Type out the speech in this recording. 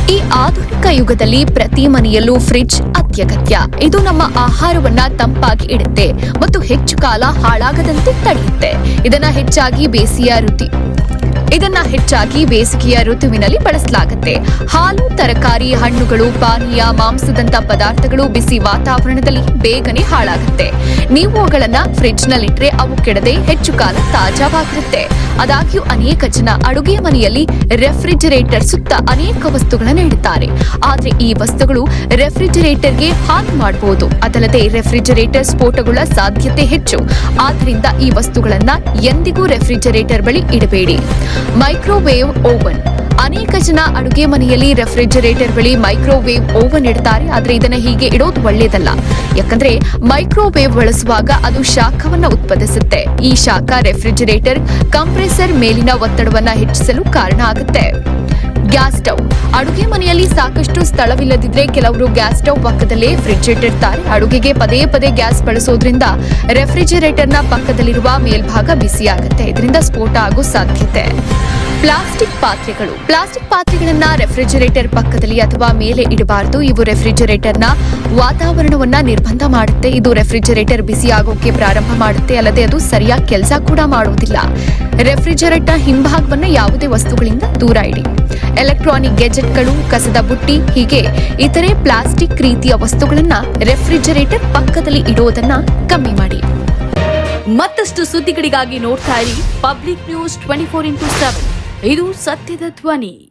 ಈ ಆಧುನಿಕ ಯುಗದಲ್ಲಿ ಪ್ರತಿ ಮನೆಯಲ್ಲೂ ಫ್ರಿಡ್ಜ್ ಅತ್ಯಗತ್ಯ. ಇದು ನಮ್ಮ ಆಹಾರವನ್ನ ತಂಪಾಗಿ ಇಡುತ್ತೆ ಮತ್ತು ಹೆಚ್ಚು ಕಾಲ ಹಾಳಾಗದಂತೆ ತಡೆಯುತ್ತೆ. ಇದನ್ನ ಹೆಚ್ಚಾಗಿ ಬೇಸಿಗೆಯ ಋತುವಿನಲ್ಲಿ ಬಳಸಲಾಗುತ್ತೆ. ಹಾಲು, ತರಕಾರಿ, ಹಣ್ಣುಗಳು, ಪಾನೀಯ, ಮಾಂಸದಂತ ಪದಾರ್ಥಗಳು ಬಿಸಿ ವಾತಾವರಣದಲ್ಲಿ ಬೇಗನೆ ಹಾಳಾಗುತ್ತೆ. ನೀವು ಅವುಗಳನ್ನ ಫ್ರಿಡ್ಜ್ನಲ್ಲಿಟ್ಟರೆ ಅವು ಕೆಡದೆ ಹೆಚ್ಚು ಕಾಲ ತಾಜಾವಾಗಿರುತ್ತೆ. ಆದಾಗ್ಯೂ ಅನೇಕ ಜನ ಅಡುಗೆ ಮನೆಯಲ್ಲಿ ರೆಫ್ರಿಜರೇಟರ್ ಸುತ್ತ ಅನೇಕ ವಸ್ತುಗಳನ್ನು ಇಡುತ್ತಾರೆ. ಆದರೆ ಈ ವಸ್ತುಗಳು ರೆಫ್ರಿಜರೇಟರ್ಗೆ ಹಾನಿ ಮಾಡಬಹುದು. ಅದಲ್ಲದೆ ರೆಫ್ರಿಜರೇಟರ್ ಸ್ಫೋಟಗೊಳ್ಳುವ ಸಾಧ್ಯತೆ ಹೆಚ್ಚು. ಆದ್ದರಿಂದ ಈ ವಸ್ತುಗಳನ್ನ ಎಂದಿಗೂ ರೆಫ್ರಿಜರೇಟರ್ ಬಳಿ ಇಡಬೇಡಿ. Microwave oven. ಅನೇಕ ಜನ ಅಡುಗೆ ಮನೆಯಲ್ಲಿ ರೆಫ್ರಿಜರೇಟರ್ ಬಳಿ ಮೈಕ್ರೋವೇವ್ ಓವನ್ ಇಡ್ತಾರೆ. ಆದರೆ ಇದನ್ನ ಹೀಗೆ ಇಡೋದು ಒಳ್ಳೆಯದಲ್ಲ. ಯಾಕಂದ್ರೆ ಮೈಕ್ರೋವೇವ್ ಬಳಸುವಾಗ ಅದು ಶಾಖವನ್ನ ಉತ್ಪಾದಿಸುತ್ತೆ. ಈ ಶಾಖ ರೆಫ್ರಿಜರೇಟರ್ ಕಂಪ್ರೆಸರ್ ಮೇಲಿನ ಒತ್ತಡವನ್ನ ಹೆಚ್ಚಿಸಲು ಕಾರಣ ಆಗುತ್ತೆ. Gas stove. ಅಡುಗೆ ಮನೆಯಲ್ಲಿ ಸಾಕಷ್ಟು ಸ್ಥಳವಿಲ್ಲದಿದ್ರೆ ಕೆಲವರು ಗ್ಯಾಸ್ ಸ್ಟವ್ ಪಕ್ಕದಲ್ಲೇ ಫ್ರಿಡ್ಜ್ ಇಟ್ಟಿರ್ತಾರೆ. ಅಡುಗೆಗೆ ಪದೇ ಪದೇ ಗ್ಯಾಸ್ ಬಳಸೋದ್ರಿಂದ ರೆಫ್ರಿಜರೇಟರ್ನ ಪಕ್ಕದಲ್ಲಿರುವ ಮೇಲ್ಭಾಗ ಬಿಸಿಯಾಗುತ್ತೆ. ಇದರಿಂದ ಸ್ಫೋಟ ಆಗೋ ಸಾಧ್ಯತೆ. ಪ್ಲಾಸ್ಟಿಕ್ ಪಾತ್ರೆಗಳು. ಪ್ಲಾಸ್ಟಿಕ್ ಪಾತ್ರೆಗಳನ್ನ ರೆಫ್ರಿಜರೇಟರ್ ಪಕ್ಕದಲ್ಲಿ ಅಥವಾ ಮೇಲೆ ಇಡಬಾರದು. ಇವು ರೆಫ್ರಿಜರೇಟರ್ನ ವಾತಾವರಣವನ್ನ ನಿರ್ಬಂಧ ಮಾಡುತ್ತೆ. ಇದು ರೆಫ್ರಿಜರೇಟರ್ ಬಿಸಿ ಆಗೋಕೆ ಪ್ರಾರಂಭ ಮಾಡುತ್ತೆ. ಅಲ್ಲದೆ ಅದು ಸರಿಯಾಗಿ ಕೆಲಸ ಕೂಡ ಮಾಡುವುದಿಲ್ಲ. ರೆಫ್ರಿಜರೇಟರ್ ಹಿಂಭಾಗವನ್ನ ಯಾವುದೇ ವಸ್ತುಗಳಿಂದ ದೂರ ಇಡಿ. ಎಲೆಕ್ಟ್ರಾನಿಕ್ ಗೆಜೆಟ್ಗಳು, ಕಸದ ಬುಟ್ಟಿ, ಹೀಗೆ ಇತರೆ ಪ್ಲಾಸ್ಟಿಕ್ ರೀತಿಯ ವಸ್ತುಗಳನ್ನ ರೆಫ್ರಿಜರೇಟರ್ ಪಕ್ಕದಲ್ಲಿ ಇಡೋದನ್ನ ಕಮ್ಮಿ ಮಾಡಿ. ಮತ್ತಷ್ಟು ಸುದ್ದಿಗಳಿಗಾಗಿ ನೋಡ್ತಾ ಇರಿ ಪಬ್ಲಿಕ್ ನ್ಯೂಸ್ 24x7. ಇದು ಸತ್ಯದ ಧ್ವನಿ.